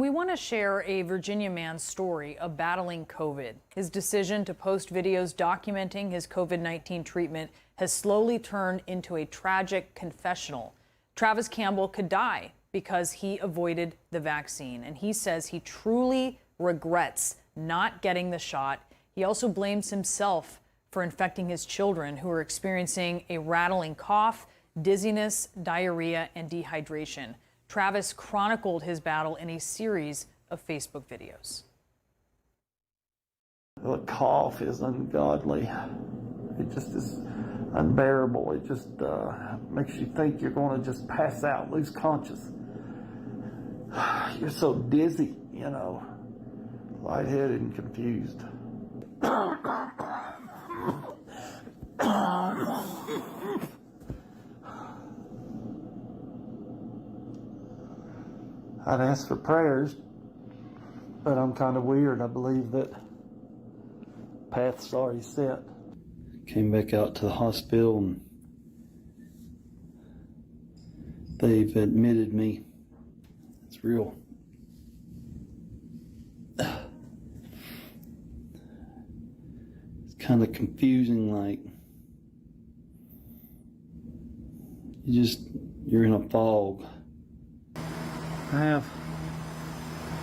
we want to share a Virginia man's story of battling COVID. His decision to post videos documenting his COVID-19 treatment has slowly turned into a tragic confessional. Travis Campbell could die because he avoided the vaccine, and he says he truly regrets not getting the shot. He also blames himself for infecting his children, who are experiencing a rattling cough, dizziness, diarrhea, and dehydration. Travis chronicled his battle in a series of Facebook videos. The cough is ungodly. It just is unbearable. It just makes you think you're going to just pass out, lose conscious. You're so dizzy, you know, lightheaded and confused. I'd ask for prayers, but I'm kind of weird. I believe that path's already set. Came back out to the hospital and they've admitted me. It's real. It's kind of confusing, like you're in a fog. I have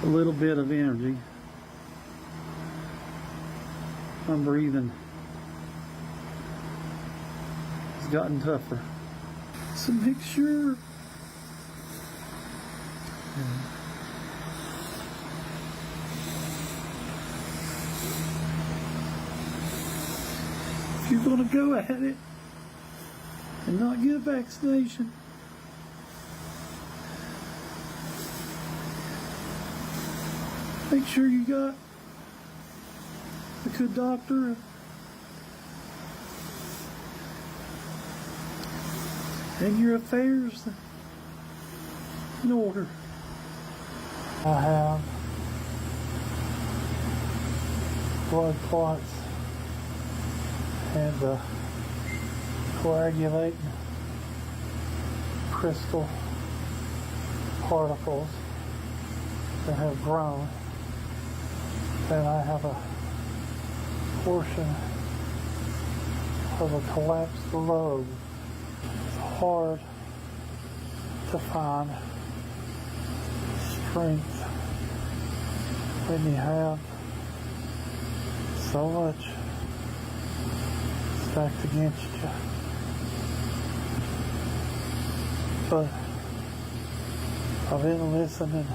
a little bit of energy. I'm breathing. It's gotten tougher. So make sure if you're going to go at it and not get a vaccination, make sure you got a good doctor and your affairs in order. I have blood clots and coagulating crystal particles that have grown. Then I have a portion of a collapsed lobe. It's hard to find strength when you have so much stacked against you. But I've been listening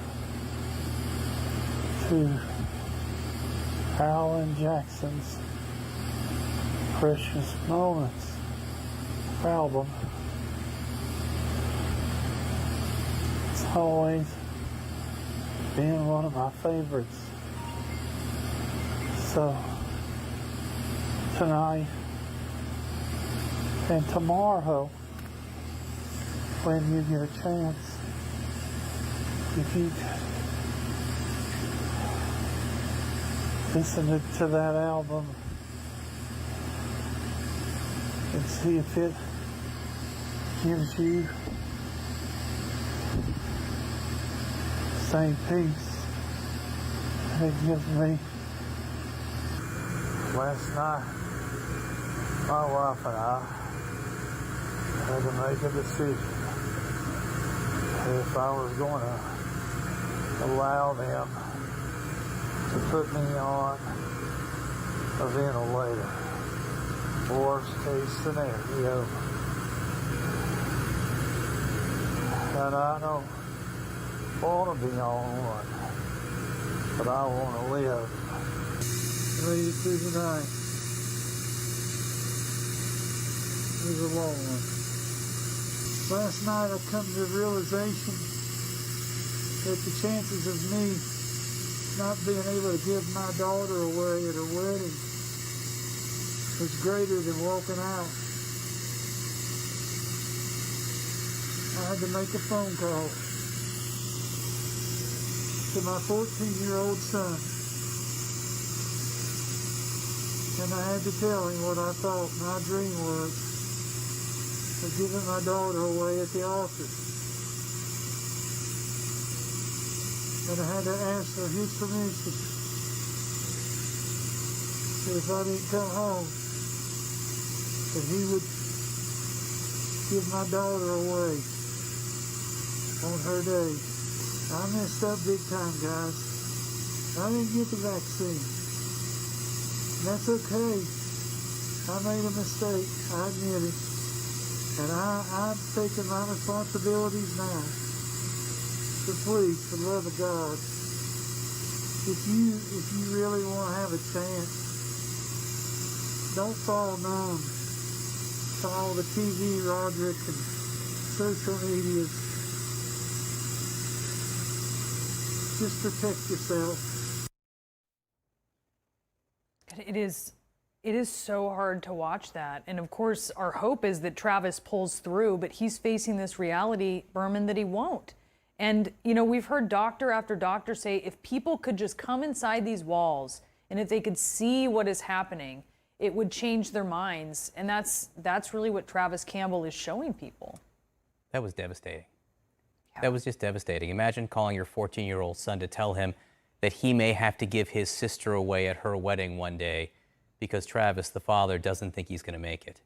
to Alan Jackson's Precious Moments album. It's always been one of my favorites. So tonight and tomorrow, when you get a chance, if you listen to that album and see if it gives you the same peace that it gives me. Last night, my wife and I had to make a decision if I was going to allow them to put me on a ventilator. Worst case scenario. And I don't want to be on one, but I want to live. Read it through the night. It was a long one. Last night I come to the realization that the chances of me not being able to give my daughter away at her wedding was greater than walking out. I had to make a phone call to my 14-year-old son. And I had to tell him what I thought my dream was of giving my daughter away at the altar. And I had to ask for his permission that if I didn't come home, that he would give my daughter away on her day. I messed up big time, guys. I didn't get the vaccine. And that's okay. I made a mistake. I admit it. And I'm taking my responsibilities now. So please, for the love of God, if you really want to have a chance, don't fall numb to all the TV, Roderick, and social media. Just protect yourself. It is so hard to watch that. And of course, our hope is that Travis pulls through, but he's facing this reality, Berman, that he won't. And, you know, we've heard doctor after doctor say if people could just come inside these walls and if they could see what is happening, it would change their minds. And that's really what Travis Campbell is showing people. That was devastating. Yeah. That was just devastating. Imagine calling your 14-year-old son to tell him that he may have to give his sister away at her wedding one day because Travis, the father, doesn't think he's going to make it.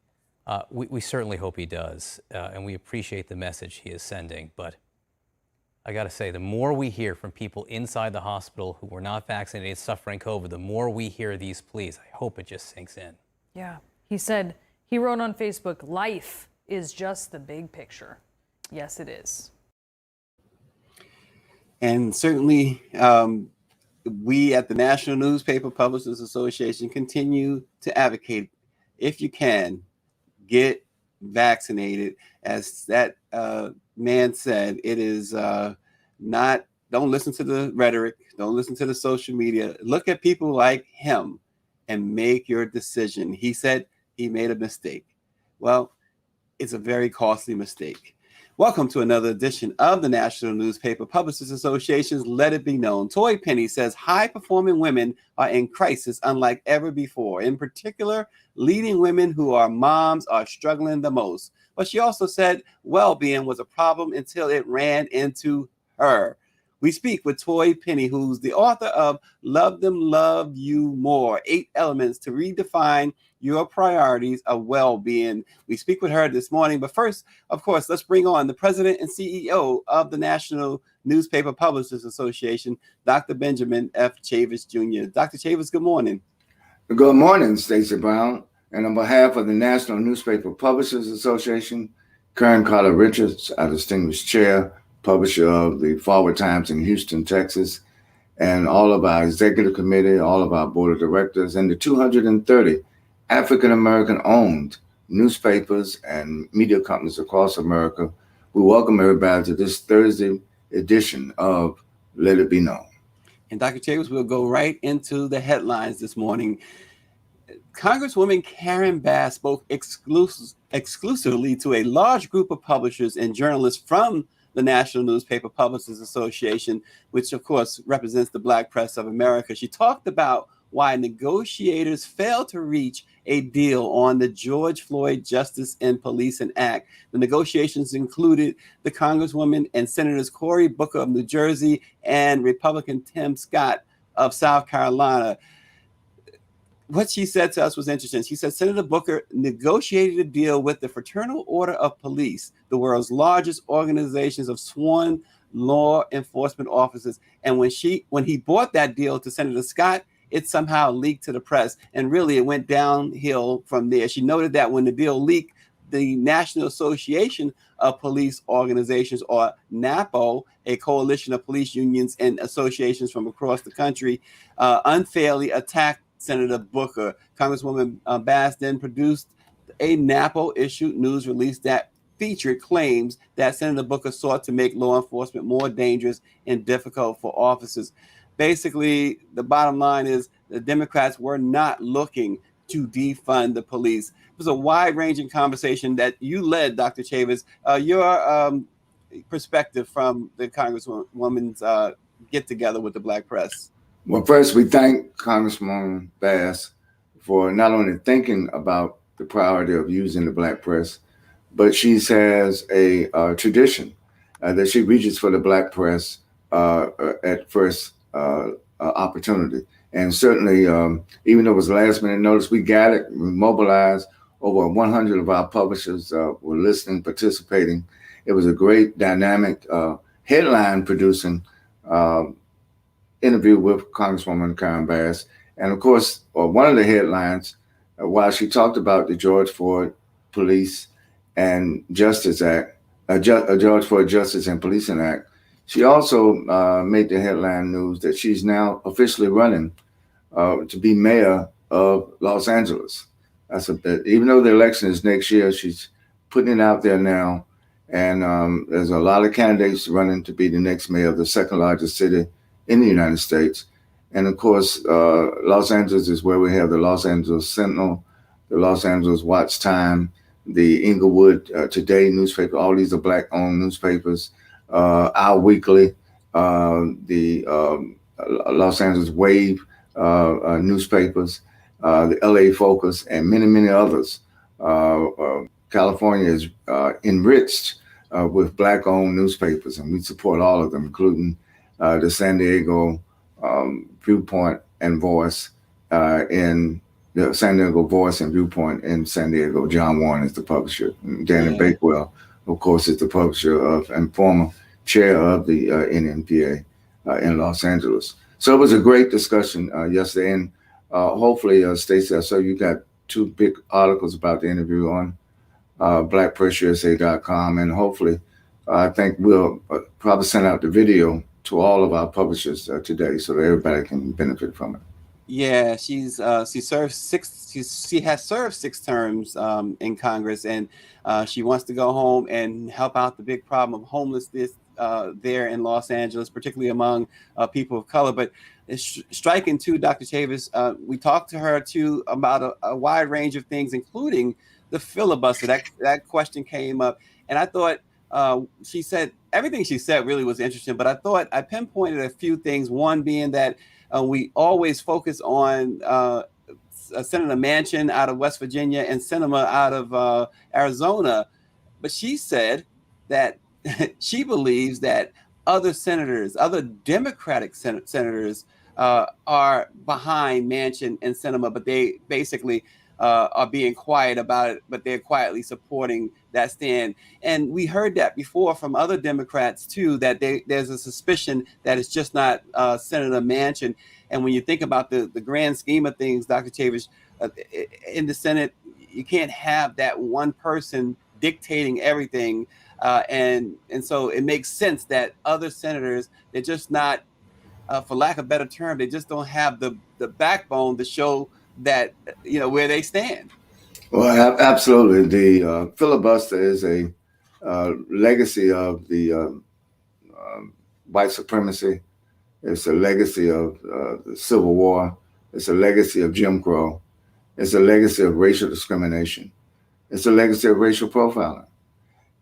We certainly hope he does, and we appreciate the message he is sending. But I got to say, the more we hear from people inside the hospital who were not vaccinated, suffering COVID, the more we hear these pleas. I hope it just sinks in. Yeah. He wrote on Facebook, life is just the big picture. Yes, it is. And certainly, we at the National Newspaper Publishers Association continue to advocate, if you can, get vaccinated. As that man said, it is not, don't listen to the rhetoric, don't listen to the social media. Look at people like him and make your decision. He said he made a mistake. Well, it's a very costly mistake. Welcome to another edition of the National Newspaper Publishers Association's Let It Be Known. Toye Penny says high-performing women are in crisis unlike ever before. In particular, leading women who are moms are struggling the most. But she also said well-being was a problem until it ran into her. We speak with Toye Penny, who's the author of Love Them, Love You More, 8 Elements to Redefine Your Priorities of Well-Being. We speak with her this morning. But first, of course, let's bring on the president and CEO of the National Newspaper Publishers Association, Dr. Benjamin F. Chavis Jr. Dr. Chavis, good morning. Good morning, Stacey Brown. And on behalf of the National Newspaper Publishers Association, Karen Carter Richards, our distinguished chair, publisher of the Forward Times in Houston, Texas, and all of our executive committee, all of our board of directors, and the 230 African-American owned newspapers and media companies across America, we welcome everybody to this Thursday edition of Let It Be Known. And Dr. Chavis, we'll go right into the headlines this morning. Congresswoman Karen Bass spoke exclusively to a large group of publishers and journalists from the National Newspaper Publishers Association, which of course represents the Black press of America. She talked about why negotiators failed to reach a deal on the George Floyd Justice in Policing Act. The negotiations included the Congresswoman and Senators Cory Booker of New Jersey and Republican Tim Scott of South Carolina. What she said to us was interesting. She said Senator Booker negotiated a deal with the Fraternal Order of Police, the world's largest organizations of sworn law enforcement officers. And when he brought that deal to Senator Scott, it somehow leaked to the press. And really, it went downhill from there. She noted that when the deal leaked, the National Association of Police Organizations, or NAPO, a coalition of police unions and associations from across the country, unfairly attacked Senator Booker. Congresswoman Bass then produced a NAPO-issued news release that featured claims that Senator Booker sought to make law enforcement more dangerous and difficult for officers. Basically, the bottom line is the Democrats were not looking to defund the police. It was a wide-ranging conversation that you led, Dr. Chavis. Your perspective from the Congresswoman's get-together with the Black press. Well, first, we thank Congresswoman Bass for not only thinking about the priority of using the Black press, but she has a tradition that she reaches for the Black press at first opportunity. And certainly, even though it was last minute notice, we gathered, we mobilized. Over 100 of our publishers were listening, participating. It was a great, dynamic, headline-producing interview with Congresswoman Karen Bass. And of course, one of the headlines, while she talked about the George Floyd Police and Justice Act, George Floyd Justice and Policing Act, she also made the headline news that she's now officially running to be mayor of Los Angeles. Even though the election is next year, she's putting it out there now. And there's a lot of candidates running to be the next mayor of the second largest city in the United States. And of course, Los Angeles is where we have the Los Angeles Sentinel, the Los Angeles Watch Time, the Inglewood Today newspaper. All these are Black-owned newspapers. Our Weekly, the Los Angeles Wave newspapers, the LA Focus, and many, many others. California is enriched with Black-owned newspapers, and we support all of them, including the San Diego Viewpoint and Voice in the San Diego Voice and Viewpoint in San Diego. John Warren is the publisher. Danny Bakewell, of course, is the publisher of and former chair of the NNPA in Los Angeles. So it was a great discussion yesterday, and hopefully, Stacey, I saw you got 2 big articles about the interview on blackpressusa.com, and hopefully, I think we'll probably send out the video to all of our publishers today so that everybody can benefit from it. Yeah, she has served 6 terms in Congress, and she wants to go home and help out the big problem of homelessness there in Los Angeles, particularly among people of color. But it's striking too, Dr. Chavis. We talked to her too about a wide range of things, including the filibuster. That question came up, and I thought she said everything she said really was interesting. But I thought I pinpointed a few things. One being that we always focus on Senator Manchin out of West Virginia and Sinema out of Arizona, but she said that she believes that other senators, other Democratic senators are behind Manchin and Sinema, but they basically are being quiet about it, but they're quietly supporting that stand. And we heard that before from other Democrats too, that there's a suspicion that it's just not Senator Manchin. And when you think about the grand scheme of things, Dr. Chavis, in the Senate, you can't have that one person dictating everything. And so it makes sense that other senators, they're just not, for lack of a better term, they just don't have the backbone to show that, where they stand. Well, absolutely. The filibuster is a legacy of the white supremacy. It's a legacy of the Civil War. It's a legacy of Jim Crow. It's a legacy of racial discrimination. It's a legacy of racial profiling.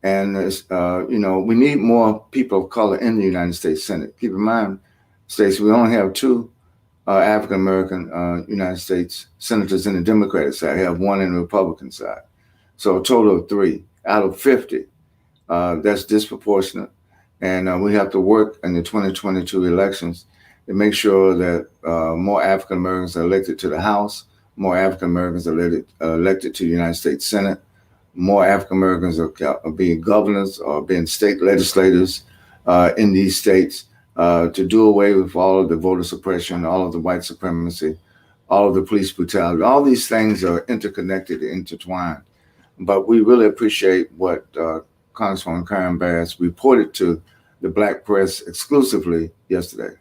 And it's, we need more people of color in the United States Senate. Keep in mind, Stacey, we only have 2 African-American United States senators in the Democratic side. We have 1 in the Republican side. So a total of 3 out of 50. That's disproportionate. And we have to work in the 2022 elections to make sure that more African-Americans are elected to the House, more African-Americans are elected to the United States Senate, more African-Americans are being governors or being state legislators in these states to do away with all of the voter suppression, all of the white supremacy, all of the police brutality. All these things are interconnected, intertwined. But we really appreciate what Congresswoman Karen Bass reported to the Black press exclusively yesterday.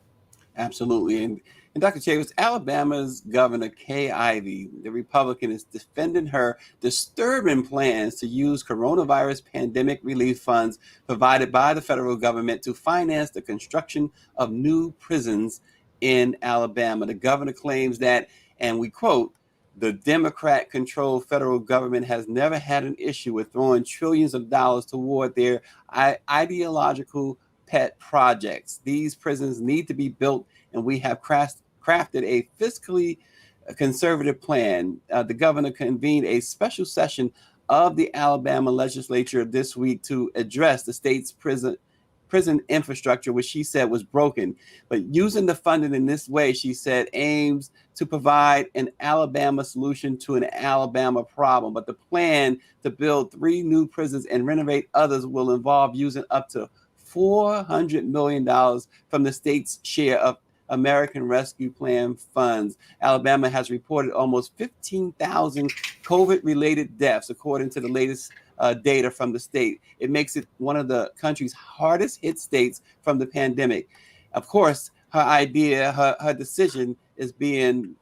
Absolutely. And Dr. Chavis, Alabama's Governor Kay Ivey, the Republican, is defending her disturbing plans to use coronavirus pandemic relief funds provided by the federal government to finance the construction of new prisons in Alabama. The governor claims that, and we quote, "The Democrat-controlled federal government has never had an issue with throwing trillions of dollars toward their ideological pet projects. These prisons need to be built, and we have crafted a fiscally conservative plan." The governor convened a special session of the Alabama legislature this week to address the state's prison prison infrastructure, which she said was broken. But using the funding in this way, she said, aims to provide an Alabama solution to an Alabama problem. But the plan to build 3 new prisons and renovate others will involve using up to $400 million from the state's share of American Rescue Plan funds. Alabama has reported almost 15,000 COVID-related deaths, according to the latest data from the state. It makes it one of the country's hardest hit states from the pandemic. Of course, her idea, her decision is being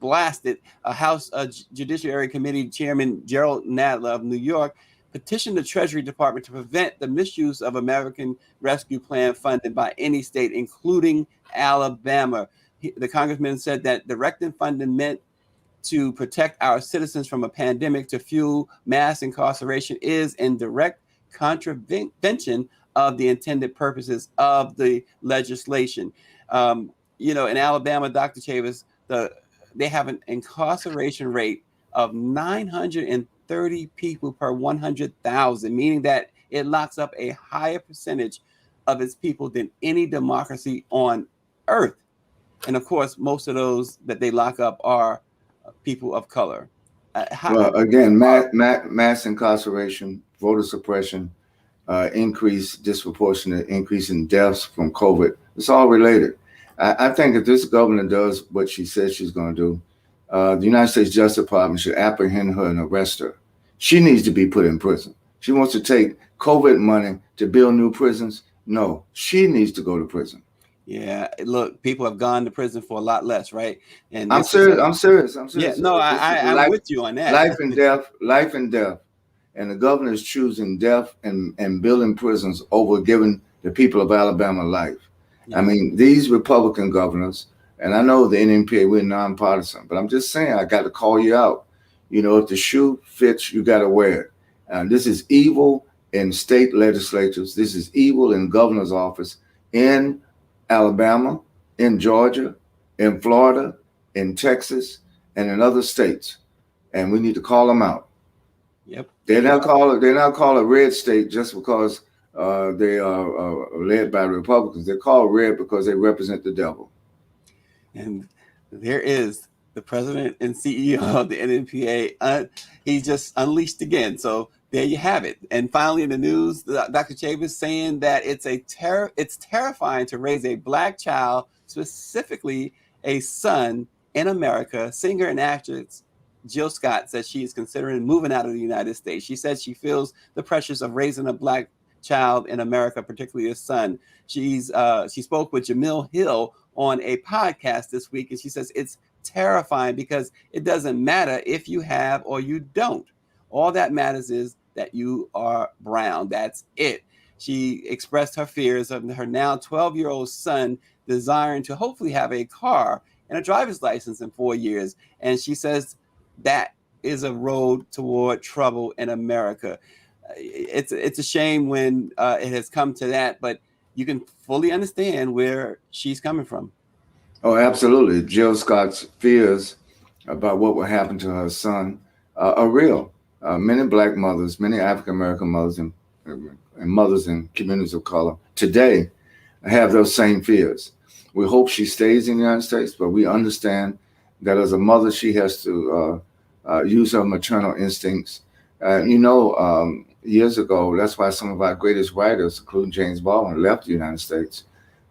blasted. House Judiciary Committee Chairman Gerald Nadler of New York petitioned the Treasury Department to prevent the misuse of American Rescue Plan funding by any state, including Alabama. The congressman said that directing funding meant to protect our citizens from a pandemic to fuel mass incarceration is in direct contravention of the intended purposes of the legislation. In Alabama, Dr. Chavis, they have an incarceration rate of 930 people per 100,000, meaning that it locks up a higher percentage of its people than any democracy on earth. And of course, most of those that they lock up are people of color. Again, mass incarceration, voter suppression, disproportionate increase in deaths from COVID. It's all related. I think if this governor does what she says she's going to do, the United States Justice Department should apprehend her and arrest her. She needs to be put in prison. She wants to take COVID money to build new prisons. No, she needs to go to prison. Yeah, look, people have gone to prison for a lot less, right? And I'm serious. Yeah, no, I'm with you on that. Life and death. And the governor is choosing death and building prisons over giving the people of Alabama life. Yeah. I mean, these Republican governors, and I know the NMPA, we're nonpartisan, but I'm just saying, I got to call you out. If the shoe fits, you got to wear it. And this is evil in state legislatures. This is evil in governor's office in Alabama, in Georgia, in Florida, in Texas, and in other states. And we need to call them out. Yep. They're not called a red state just because they are led by Republicans. They're called red because they represent the devil. And there is the president and CEO of the NMPA. He's just unleashed again. So there you have it. And finally, in the news, Dr. Chavis saying that it's terrifying to raise a Black child, specifically a son, in America. Singer and actress Jill Scott says she is considering moving out of the United States. She said she feels the pressures of raising a Black child in America, particularly a son. She spoke with Jamil Hill on a podcast this week, and she says it's terrifying because it doesn't matter if you have or you don't. All that matters is that you are brown. That's it. She expressed her fears of her now 12-year-old son desiring to hopefully have a car and a driver's license in 4 years. And she says that is a road toward trouble in America. It's a shame when it has come to that, but you can fully understand where she's coming from. Oh, absolutely. Jill Scott's fears about what will happen to her son are real. Many Black mothers, many African-American mothers and mothers in communities of color today have those same fears. We hope she stays in the United States, but we understand that as a mother, she has to use her maternal instincts. Years ago, that's why some of our greatest writers, including James Baldwin, left the United States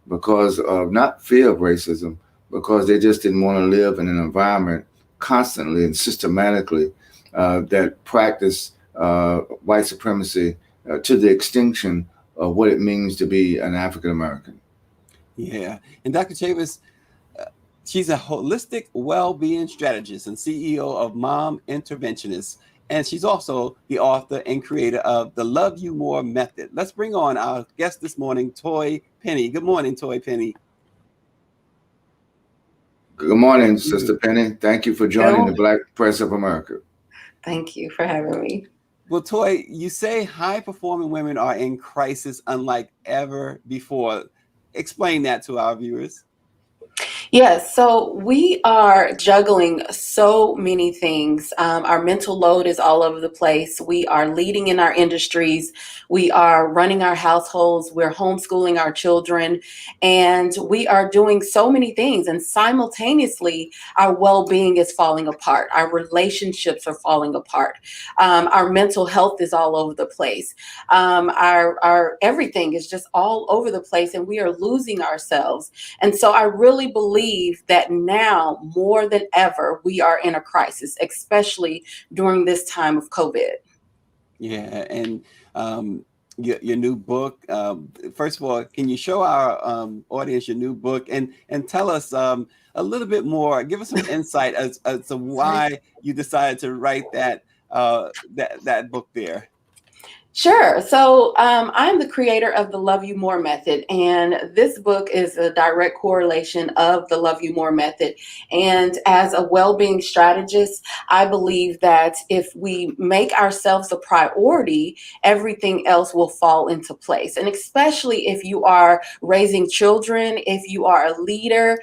because of not fear of racism, because they just didn't want to live in an environment constantly and systematically that practiced white supremacy to the extinction of what it means to be an African American. Yeah, and Dr. Chavis, she's a holistic well-being strategist and CEO of Mom Interventionist. And she's also the author and creator of the Love You More Method. Let's bring on our guest this morning, Toye Penny. Good morning, Toye Penny. Good morning, Sister Penny. Thank you for joining the Black Press of America. Thank you for having me. Well, Toye, you say high-performing women are in crisis unlike ever before. Explain that to our viewers. Yes, so we are juggling so many things. Our mental load is all over the place. We are leading in our industries. We are running our households. We're homeschooling our children. And we are doing so many things. And simultaneously, our well being is falling apart. Our relationships are falling apart. Our mental health is all over the place. Our everything is just all over the place. And we are losing ourselves. And so I really believe that now more than ever, we are in a crisis, especially during this time of COVID. Yeah, and your new book. First of all, can you show our audience your new book and tell us a little bit more? Give us some insight as to why you decided to write that book there. Sure. So I'm the creator of the Love You More method, and this book is a direct correlation of the Love You More method. And as a well-being strategist, I believe that if we make ourselves a priority, everything else will fall into place. And especially if you are raising children, if you are a leader,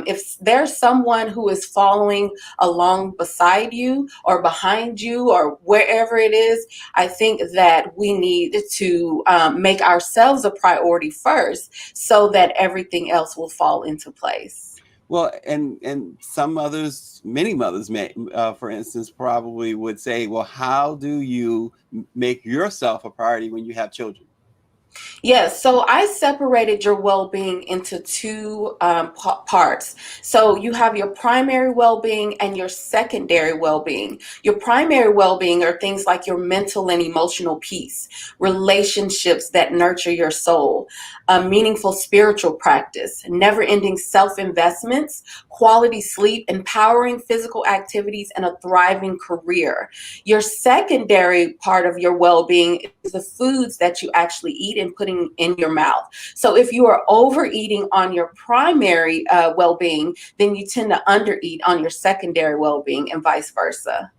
if there's someone who is following along beside you or behind you or wherever it is, I think that we need to make ourselves a priority first so that everything else will fall into place. Well, and some mothers, many mothers may, for instance, probably would say, well, how do you make yourself a priority when you have children? Yes, so I separated your well-being into two parts. So you have your primary well-being and your secondary well-being. Your primary well-being are things like your mental and emotional peace, relationships that nurture your soul, a meaningful spiritual practice, never-ending self-investments, quality sleep, empowering physical activities, and a thriving career. Your secondary part of your well-being is the foods that you actually eat and putting in your mouth. So if you are overeating on your primary well-being, then you tend to undereat on your secondary well-being and vice versa.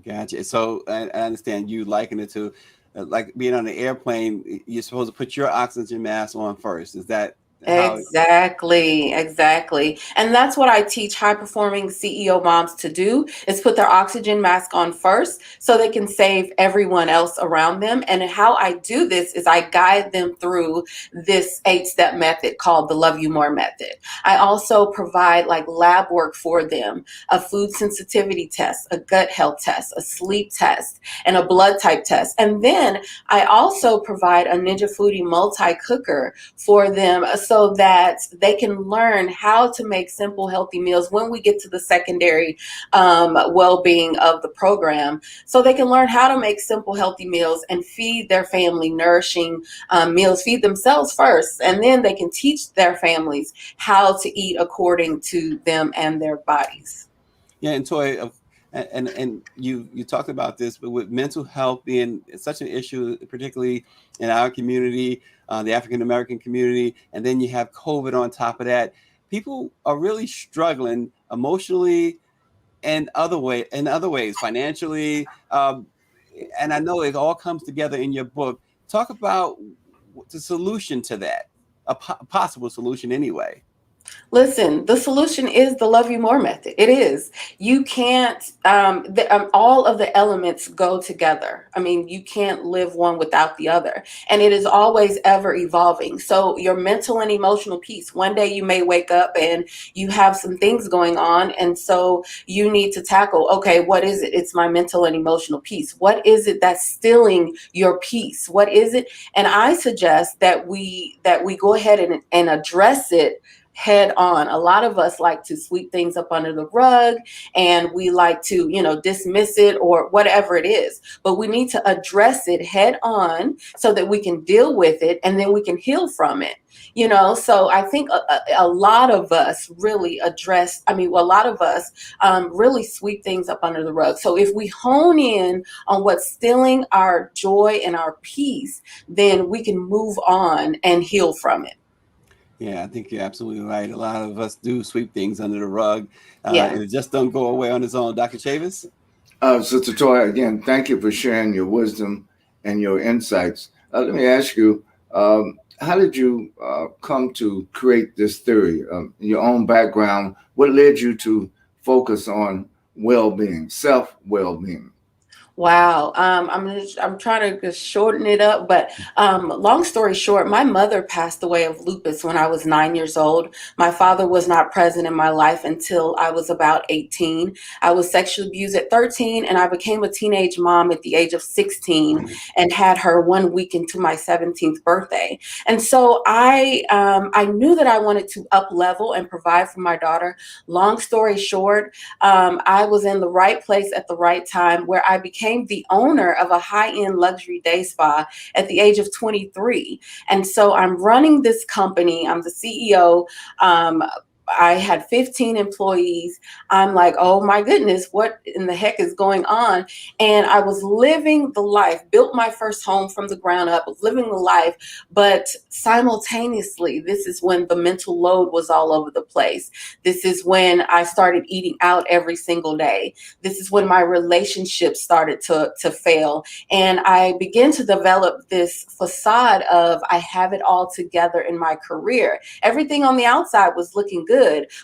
Gotcha. So I understand you liken it to like being on an airplane. You're supposed to put your oxygen mask on first. Is that how? Exactly, exactly. And that's what I teach high performing CEO moms to do is put their oxygen mask on first so they can save everyone else around them. And how I do this is I guide them through this 8-step method called the Love You More method. I also provide like lab work for them, a food sensitivity test, a gut health test, a sleep test, and a blood type test. And then I also provide a Ninja Foodie multi-cooker for them so that they can learn how to make simple, healthy meals when we get to the secondary well-being of the program. So they can learn how to make simple, healthy meals and feed their family nourishing meals, feed themselves first, and then they can teach their families how to eat according to them and their bodies. Yeah, and Toy, and you talked about this, but with mental health being such an issue, particularly in our community, the African American community, and then you have COVID on top of that, people are really struggling emotionally and in other ways, financially. And I know it all comes together in your book. Talk about the solution to that, a possible solution anyway. Listen, the solution is the Love You More method. It is. You can't, all of the elements go together. I mean, you can't live one without the other. And it is always ever evolving. So your mental and emotional peace, one day you may wake up and you have some things going on. And so you need to tackle, okay, what is it? It's my mental and emotional peace. What is it that's stealing your peace? What is it? And I suggest that we go ahead and address it head on. A lot of us like to sweep things up under the rug and we like to, dismiss it or whatever it is. But we need to address it head on so that we can deal with it and then we can heal from it. So I think a lot of us really really sweep things up under the rug. So if we hone in on what's stealing our joy and our peace, then we can move on and heal from it. Yeah, I think you're absolutely right. A lot of us do sweep things under the rug, Yeah. and it just don't go away on its own. Dr. Chavis? Sister Toy, again, thank you for sharing your wisdom and your insights. Let me ask you, How did you come to create this theory? Your own background, what led you to focus on well-being, self-well-being? Wow. I'm trying to just shorten it up, but long story short, my mother passed away of lupus when I was 9 years old. My father was not present in my life until I was about 18. I was sexually abused at 13, and I became a teenage mom at the age of 16 and had her 1 week into my 17th birthday. And so I knew that I wanted to up level and provide for my daughter. Long story short, I was in the right place at the right time, where I became the owner of a high-end luxury day spa at the age of 23. And so I'm running this company. I'm the CEO. I had 15 employees. I'm like, oh my goodness, what in the heck is going on? And I was living the life, built my first home from the ground up, living the life. But simultaneously, this is when the mental load was all over the place. This is when I started eating out every single day. This is when my relationships started to fail. And I began to develop this facade of I have it all together in my career. Everything on the outside was looking good,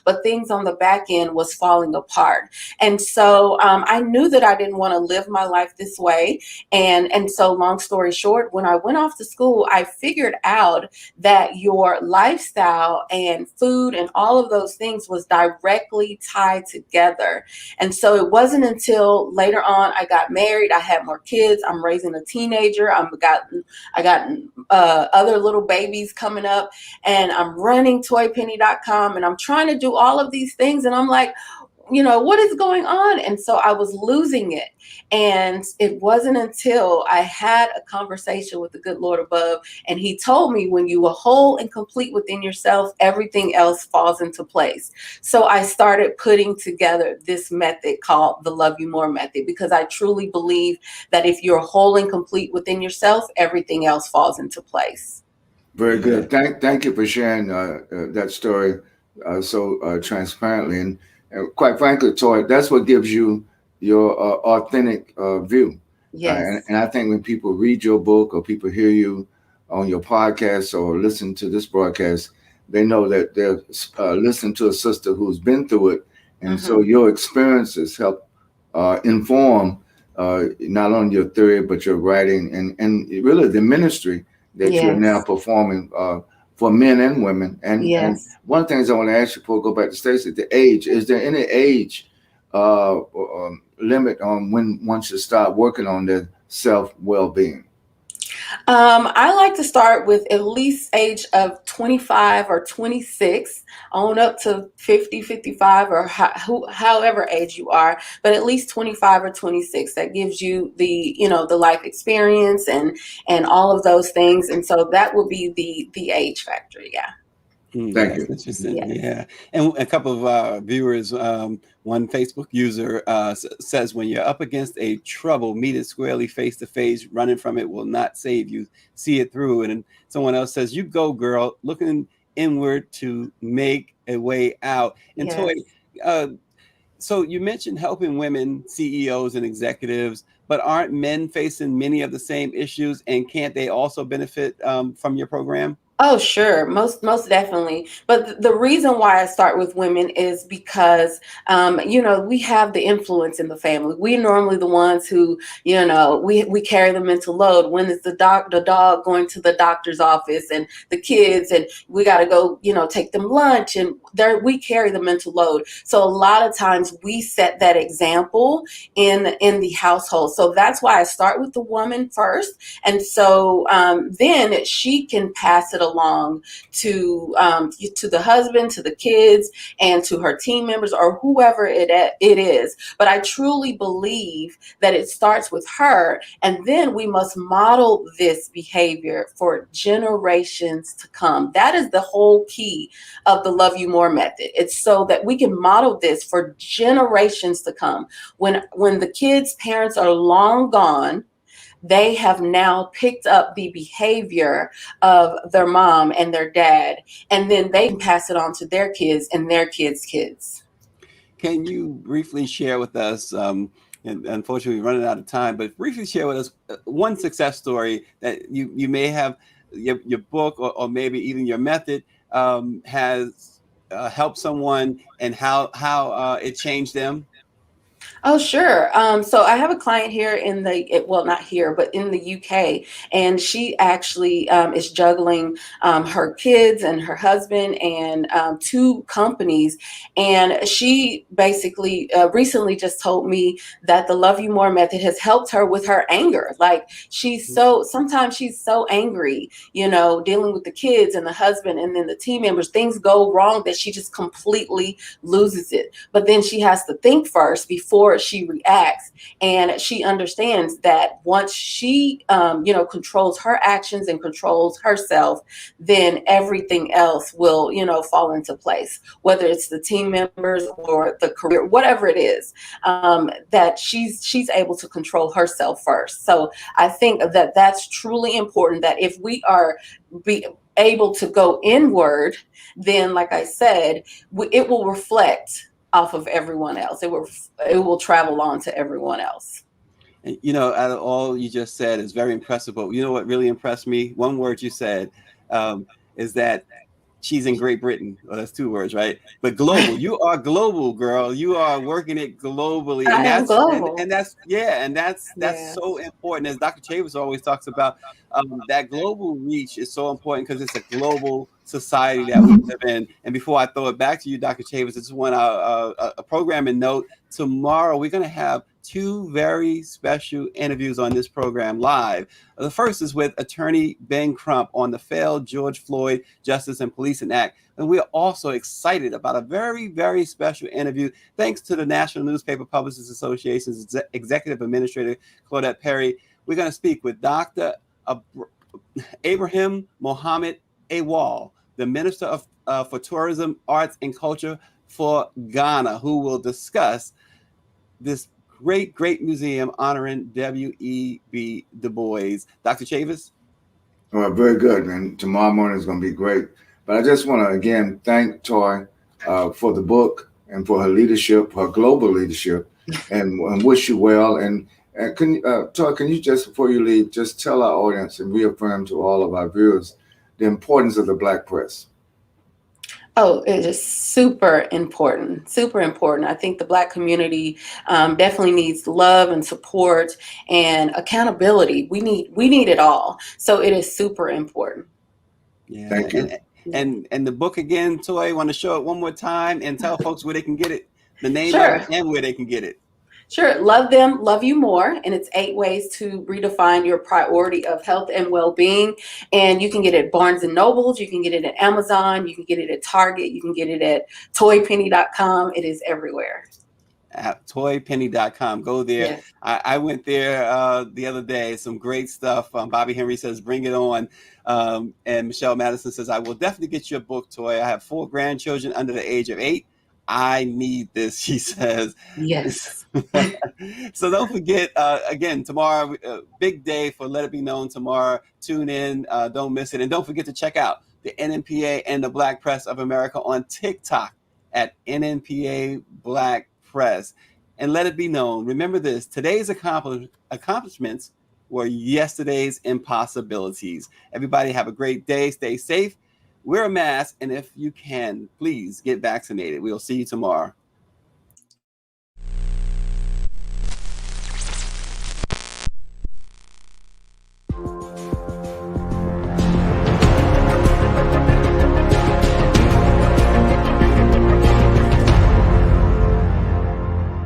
but things on the back end was falling apart. And so I knew that I didn't want to live my life this way. And so long story short, when I went off to school, I figured out that your lifestyle and food and all of those things was directly tied together. And so it wasn't until later on I got married, I had more kids, I'm raising a teenager, I got other little babies coming up, and I'm running toyepenny.com, and I'm trying to do all of these things, and I'm like, what is going on? And so I was losing it. And it wasn't until I had a conversation with the good Lord above, and he told me, when you are whole and complete within yourself, everything else falls into place. So I started putting together this method called the Love You More method, because I truly believe that if you're whole and complete within yourself, everything else falls into place. Very good. Thank you for sharing that story so transparently. And quite frankly, Toy, that's what gives you your authentic view. Yes. And I think when people read your book, or people hear you on your podcast, or listen to this broadcast, they know that they're listening to a sister who's been through it. And so your experiences help inform not only your theory, but your writing and really the ministry that you're now performing for men and women. And one of the things I want to ask you before we go back to Stacey, the age, is there any age limit on when one should start working on their self-well-being? I like to start with at least age of 25 or 26, on up to 50, 55, or however age you are, but at least 25 or 26. That gives you the, the life experience and all of those things. And so that would be the age factor. Yeah. Thank you. Interesting. Yeah. And a couple of viewers, one Facebook user says, when you're up against a trouble, meet it squarely face to face. Running from it will not save you. See it through. And someone else says, you go, girl, looking inward to make a way out. And Toy, so you mentioned helping women, CEOs and executives, but aren't men facing many of the same issues? And can't they also benefit from your program? Oh, sure. Most definitely. But the reason why I start with women is because, we have the influence in the family. We're normally the ones who, we carry the mental load. When is the dog going to the doctor's office, and the kids, and we got to go, take them lunch, and we carry the mental load. So a lot of times we set that example in the household. So that's why I start with the woman first. And so then she can pass it along to the husband, to the kids, and to her team members, or whoever it is. But I truly believe that it starts with her, and then we must model this behavior for generations to come. That is the whole key of the Love You More method. It's so that we can model this for generations to come. When the kids' parents are long gone, they have now picked up the behavior of their mom and their dad, and then they can pass it on to their kids and their kids' kids. Can you briefly share with us, and unfortunately we're running out of time, but briefly share with us one success story that you may have your book or maybe even your method has helped someone and how it changed them? Oh, sure. So I have a client here well, not here, but in the UK, and she actually is juggling her kids and her husband and two companies. And she basically recently just told me that the Love You More method has helped her with her anger. Like sometimes she's so angry, dealing with the kids and the husband and then the team members, things go wrong that she just completely loses it. But then she has to think first before she reacts, and she understands that once she controls her actions and controls herself, then everything else will fall into place, whether it's the team members or the career, whatever it is, that she's able to control herself first. So I think that that's truly important, that if we are able to go inward, then like I said, it will reflect off of everyone else. It will travel on to everyone else. And, out of all you just said is very impressive. But you know what really impressed me? One word you said is that she's in Great Britain. Well, that's two words, right? But global. You are global, girl. You are working it globally, I am global. and that's so important. As Dr. Chavis always talks about, that global reach is so important because it's a global society that we live in. And before I throw it back to you, Dr. Chavis, I just want a programming note. Tomorrow we're going to have two very special interviews on this program live. The first is with attorney Ben Crump on the failed George Floyd Justice and Policing Act. And we're also excited about a very, very special interview thanks to the National Newspaper Publishers Association's Executive Administrator, Claudette Perry. We're going to speak with Dr. Abraham Mohammed Awal, the Minister for Tourism, Arts, and Culture for Ghana, who will discuss this great museum honoring W.E.B. Du Bois. Dr. Chavis? Well, very good, man. Tomorrow morning is going to be great. But I just want to, again, thank Toye for the book and for her leadership, her global leadership, and wish you well. And Toye, can you just, before you leave, just tell our audience and reaffirm to all of our viewers the importance of the Black press? Oh, it is super important, super important. I think the Black community definitely needs love and support and accountability. We need it all. So it is super important. Yeah. Thank you. And the book again, Toye, want to show it one more time and tell folks where they can get it, the name Sure. of it, and where they can get it. Sure. Love Them, Love You More. And it's 8 ways to redefine your priority of health and well-being. And you can get it at Barnes & Nobles. You can get it at Amazon. You can get it at Target. You can get it at toyepenny.com. It is everywhere. At toyepenny.com. Go there. Yes. I went there the other day. Some great stuff. Bobby Henry says, bring it on. And Michelle Madison says, I will definitely get your book, Toye. I have 4 grandchildren under the age of 8. I need this, she says. Yes. So don't forget, again, tomorrow, big day for Let It Be Known tomorrow. Tune in, don't miss it. And don't forget to check out the NNPA and the Black Press of America on TikTok at NNPA Black Press. And let it be known, remember this, today's accomplishments were yesterday's impossibilities. Everybody have a great day. Stay safe. Wear a mask, and if you can, please get vaccinated. We'll see you tomorrow.